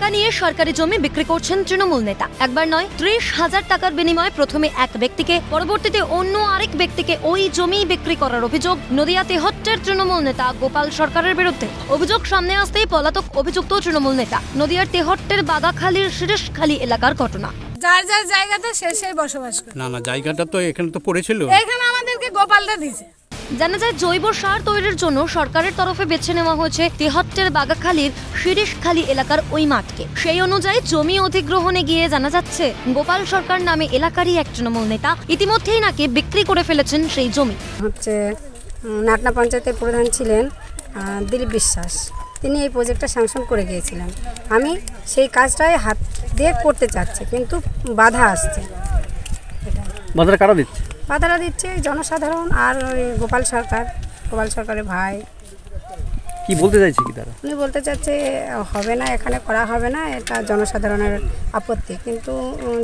টাকা নিয়ে সরকারি জমি বিক্রি করছেন তৃণমূল নেতা। একবার নয়, 30,000 টাকার বিনিময়ে প্রথমে এক ব্যক্তিকে, পরবর্তীতে অন্য আরেক ব্যক্তিকে ওই জমি বিক্রি করার অভিযোগ নদিয়া তেহট্টের তৃণমূল নেতা গোপাল সরকারের বিরুদ্ধে। অভিযোগ সামনে আসতেই পলাতক অভিযুক্ত তৃণমূল নেতা। নদিয়ার তেহট্টের বাগাখালীর শিরিশখালী এলাকার ঘটনা। যার যার জায়গাতে সেই বসবাস করে। না জায়গাটা তো এখানে তো পড়েছিল, এখানে আমাদেরকে গোপালদা দিয়েছে। জানা যায়, জৈব সার তৈরির জন্য সরকারের তরফে বেছে নেওয়া হয়েছে তেহট্টের বাগাখালীর শিরিশখালী এলাকার ওই মাঠকে। সেই অনুযায়ী জমি অধিগ্রহণে গিয়ে জানা যাচ্ছে, গোপাল সরকার নামে এলাকারই এক তৃণমূল নেতা ইতিমধ্যেই নাকি বিক্রি করে ফেলেছেন সেই জমি। নাটনা পঞ্চায়েতের প্রধান ছিলেন দিলীপ বিশ্বাস, তিনি এই প্রজেক্টটা স্যাংশন করে গিয়েছিলেন। আমি সেই কাজটাই হাত দিয়ে করতে চাচ্ছি, কিন্তু বাধা আসছে। বাধাটা কারা দিচ্ছে? বাধাটা দিচ্ছে জনসাধারণ আর গোপাল সরকারের ভাই। কি বলতে চাইছে কি তারা? উনি বলতে চাচ্ছে হবে না, এখানে করা হবে না, এটা জনসাধারণের আপত্তি। কিন্তু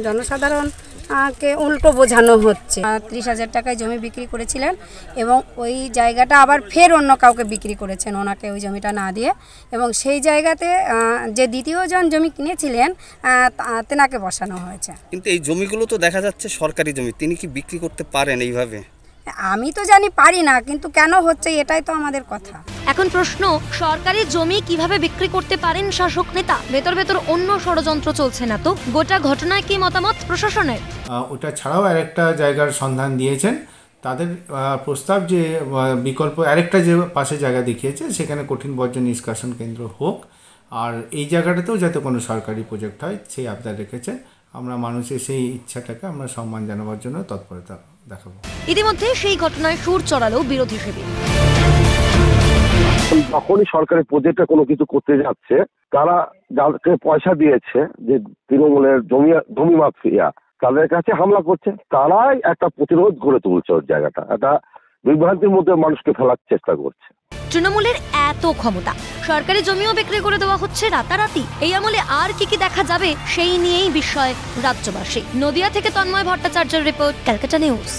জনসাধারণকে উল্টো বোঝানো হচ্ছে। 30,000 টাকায় জমি বিক্রি করেছিলেন এবং ওই জায়গাটা আবার ফের অন্য কাউকে বিক্রি করেছেন, ওনাকে ওই জমিটা না দিয়ে। এবং সেই জায়গাতে যে দ্বিতীয় জন জমি কিনেছিলেন তেনাকে বসানো হয়েছে। কিন্তু এই জমিগুলো তো দেখা যাচ্ছে সরকারি জমি, তিনি কি বিক্রি করতে পারেন এইভাবে? আমি তো জানি পারি না, কিন্তু কেন হচ্ছে এটাই তো আমাদের কথা। এখন প্রশ্ন, সরকারি জমি কিভাবে বিক্রি করতে পারেন শাসক নেতা? ভেতর অন্য ষড়যন্ত্র চলছে না তো? গোটা ঘটনায় কি মতামত প্রশাসনের? ওটা ছাড়াও আরেকটা জায়গার সন্ধান দিয়েছেন। তাদের প্রস্তাব যে বিকল্প আরেকটা যে পাশে জায়গা দেখিয়েছে, সেখানে কঠিন বর্জ্য নিষ্কাশন কেন্দ্র হোক, আর এই জায়গাটাতেও যাতে কোনো সরকারি প্রজেক্ট হয় সেই আবদার রেখেছে। আমরা মানুষের সেই ইচ্ছাটাকে আমরা সম্মান জানাবার জন্য তৎপরতা দেখাবো। ইতিমধ্যে সেই ঘটনায় সুর চড়ালো বিরোধী শিবির। যখনই সরকারি প্রজেক্টে কোনো কিছু করতে যাচ্ছে, তারা যাদেরকে পয়সা দিয়েছে, যে তৃণমূলের জমি মাফিয়া, তাদের কাছে হামলা করছে। তারাই একটা প্রতিরোধ গড়ে তুলছে, ওর জায়গাটা একটা বিভ্রান্তির মধ্যে মানুষকে ফেলার চেষ্টা করছে। তৃণমূলের এত ক্ষমতা, সরকারি জমিও বিক্রি করে দেওয়া হচ্ছে রাতারাতি। এই আমলে আর কি দেখা যাবে, সেই নিয়েই বিস্ময় রাজ্যবাসী। নদিয়া থেকে তন্ময় ভট্টাচার্যের রিপোর্ট, ক্যালকাটা নিউজ।